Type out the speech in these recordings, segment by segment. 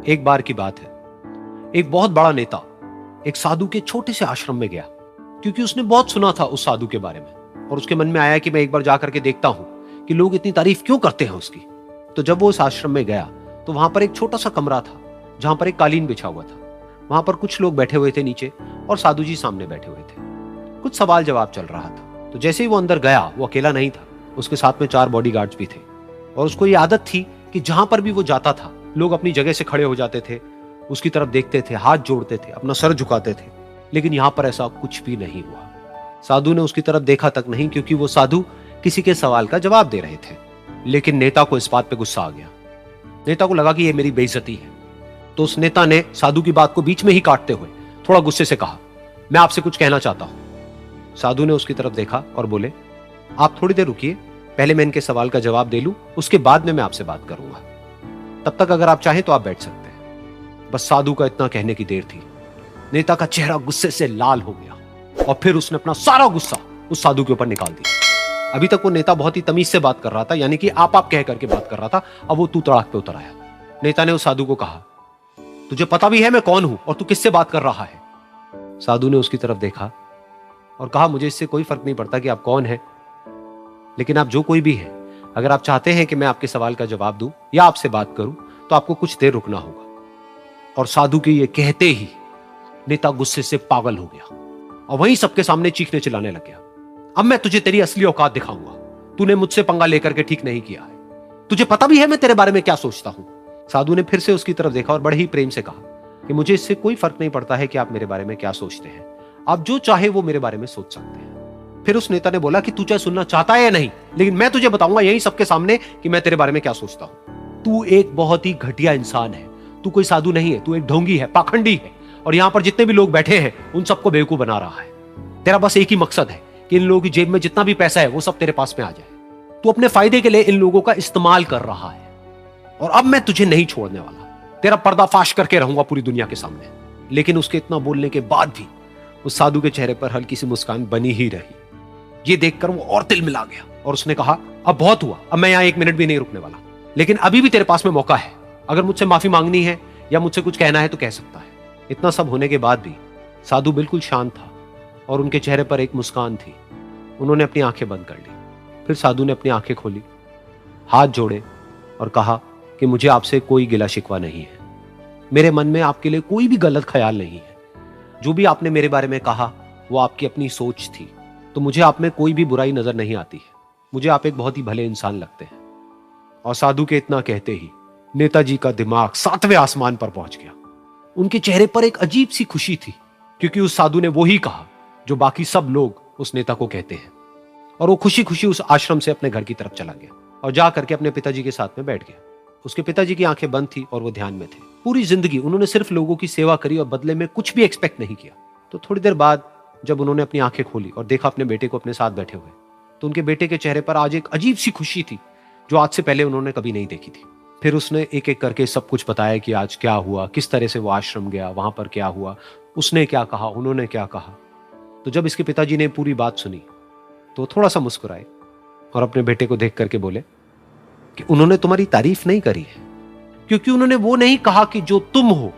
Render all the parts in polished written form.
एक बार की बात है, एक बहुत बड़ा नेता एक साधु के छोटे से आश्रम में गया, क्योंकि उसने बहुत सुना था उस साधु के बारे में और उसके मन में आया कि मैं एक बार जाकर के देखता हूं कि लोग इतनी तारीफ क्यों करते हैं उसकी। तो जब वो उस आश्रम में गया तो वहां पर एक छोटा सा कमरा था जहां पर एक कालीन बिछा हुआ था। वहां पर कुछ लोग बैठे हुए थे नीचे और साधु जी सामने बैठे हुए थे। कुछ सवाल जवाब चल रहा था। तो जैसे ही वो अंदर गया, वो अकेला नहीं था, उसके साथ में 4 बॉडीगार्ड्स भी थे और उसको ये आदत थी कि जहां पर भी वो जाता था लोग अपनी जगह से खड़े हो जाते थे, उसकी तरफ देखते थे, हाथ जोड़ते थे, अपना सर झुकाते थे। लेकिन यहां पर ऐसा कुछ भी नहीं हुआ। साधु ने उसकी तरफ देखा तक नहीं, क्योंकि वो साधु किसी के सवाल का जवाब दे रहे थे। लेकिन नेता को इस बात पे गुस्सा आ गया। नेता को लगा कि ये मेरी बेइज्जती है। तो उस नेता ने साधु की बात को बीच में ही काटते हुए थोड़ा गुस्से से कहा, मैं आपसे कुछ कहना चाहता हूं। साधु ने उसकी तरफ देखा और बोले, आप थोड़ी देर रुकिए, पहले मैं इनके सवाल का जवाब दे लूं, उसके बाद में मैं आपसे बात करूंगा। तब तक अगर आप चाहें तो आप बैठ सकते हैं। बस साधु का इतना कहने की देर थी, नेता का चेहरा गुस्से से लाल हो गया और फिर उसने अपना सारा गुस्सा उस साधु के ऊपर निकाल दिया। अभी तक वो नेता बहुत ही तमीज से बात कर रहा था, यानी कि आप कह करके बात कर रहा था। अब वो तू तड़ाक पे उतर आया। नेता ने उस साधु को कहा, तुझे पता भी है मैं कौन हूं और तू किससे बात कर रहा है? साधु ने उसकी तरफ देखा और कहा, मुझे इससे कोई फर्क नहीं पड़ता कि आप कौन हैं, लेकिन आप जो कोई भी हैं, अगर आप चाहते हैं कि मैं आपके सवाल का जवाब दूं या आपसे बात करूं तो आपको कुछ देर रुकना होगा। और साधु के ये कहते ही नेता गुस्से से पागल हो गया और वहीं सबके सामने चीखने चिल्लाने लग गया, अब मैं तुझे तेरी असली औकात दिखाऊंगा। तूने मुझसे पंगा लेकर के ठीक नहीं किया है। तुझे पता भी है मैं तेरे बारे में क्या सोचता हूं। साधु ने फिर से उसकी तरफ देखा और बड़े ही प्रेम से कहा कि मुझे इससे कोई फर्क नहीं पड़ता है कि आप मेरे बारे में क्या सोचते हैं। आप जो चाहे वो मेरे बारे में सोच सकते हैं। फिर उस नेता ने बोला कि तू चाहे सुनना चाहता है या नहीं, लेकिन मैं तुझे बताऊंगा यही सबके सामने कि मैं तेरे बारे में क्या सोचता हूं। तू एक बहुत ही घटिया इंसान है। तू कोई साधु नहीं है, तू एक ढोंगी है, पाखंडी है और यहां पर जितने भी लोग बैठे हैं उन सबको बेवकूफ बना रहा है। तेरा बस एक ही मकसद है कि इन लोगों की जेब में जितना भी पैसा है वो सब तेरे पास में आ जाए। तू अपने फायदे के लिए इन लोगों का इस्तेमाल कर रहा है और अब मैं तुझे नहीं छोड़ने वाला। तेरा पर्दाफाश करके रहूंगा पूरी दुनिया के सामने। लेकिन उसके इतना बोलने के बाद भी उस साधु के चेहरे पर हल्की सी मुस्कान बनी ही रही। ये देखकर वो और तिल मिला गया और उसने कहा, अब बहुत हुआ, अब मैं यहां 1 मिनट भी नहीं रुकने वाला। लेकिन अभी भी तेरे पास में मौका है। अगर मुझसे माफी मांगनी है या मुझसे कुछ कहना है तो कह सकता है। इतना सब होने के बाद भी साधु बिल्कुल शांत था और उनके चेहरे पर एक मुस्कान थी। उन्होंने अपनी आंखें बंद कर ली। फिर साधु ने अपनी आंखें खोली, हाथ जोड़े और कहा कि मुझे आपसे कोई गिला शिकवा नहीं है। मेरे मन में आपके लिए कोई भी गलत ख्याल नहीं है। जो भी आपने मेरे बारे में कहा वो आपकी अपनी सोच थी। तो मुझे आप में कोई भी बुराई नजर नहीं आती है। मुझे आप एक बहुत ही भले इंसान लगते हैं। और साधु के इतना कहते ही नेताजी का दिमाग 7वें आसमान पर पहुंच गया। उनके चेहरे पर एक अजीब सी खुशी थी, क्योंकि उस साधु ने वो ही कहा जो बाकी सब लोग उस नेता को कहते हैं। और वो खुशी खुशी उस आश्रम से अपने घर की तरफ चला गया और जा करके अपने पिताजी के साथ में बैठ गया। उसके पिताजी की आंखें बंद थी और वो ध्यान में थे। पूरी जिंदगी उन्होंने सिर्फ लोगों की सेवा करी और बदले में कुछ भी एक्सपेक्ट नहीं किया। तो थोड़ी देर बाद जब उन्होंने अपनी आंखें खोली और देखा अपने बेटे को अपने साथ बैठे हुए, तो उनके बेटे के चेहरे पर आज एक अजीब सी खुशी थी जो आज से पहले उन्होंने कभी नहीं देखी थी। फिर उसने एक एक करके सब कुछ बताया कि आज क्या हुआ, किस तरह से वो आश्रम गया, वहां पर क्या हुआ, उसने क्या कहा, उन्होंने क्या कहा। तो जब इसके पिताजी ने पूरी बात सुनी तो थोड़ा सा मुस्कुराए और अपने बेटे को देख करके बोले कि उन्होंने तुम्हारी तारीफ नहीं करी है, क्योंकि उन्होंने वो नहीं कहा कि जो तुम हो,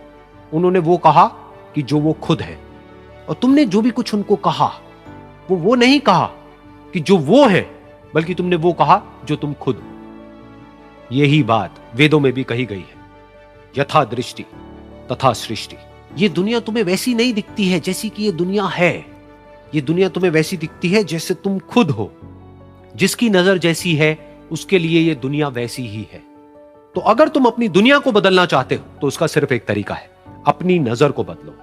उन्होंने वो कहा कि जो वो खुद है। और तुमने जो भी कुछ उनको कहा वो नहीं कहा कि जो वो है, बल्कि तुमने वो कहा जो तुम खुद हो। यही बात वेदों में भी कही गई है, यथा दृष्टि तथा सृष्टि। ये दुनिया तुम्हें वैसी नहीं दिखती है जैसी कि ये दुनिया है। ये दुनिया तुम्हें वैसी दिखती है जैसे तुम खुद हो। जिसकी नजर जैसी है उसके लिए ये दुनिया वैसी ही है। तो अगर तुम अपनी दुनिया को बदलना चाहते हो तो उसका सिर्फ एक तरीका है, अपनी नजर को बदलो।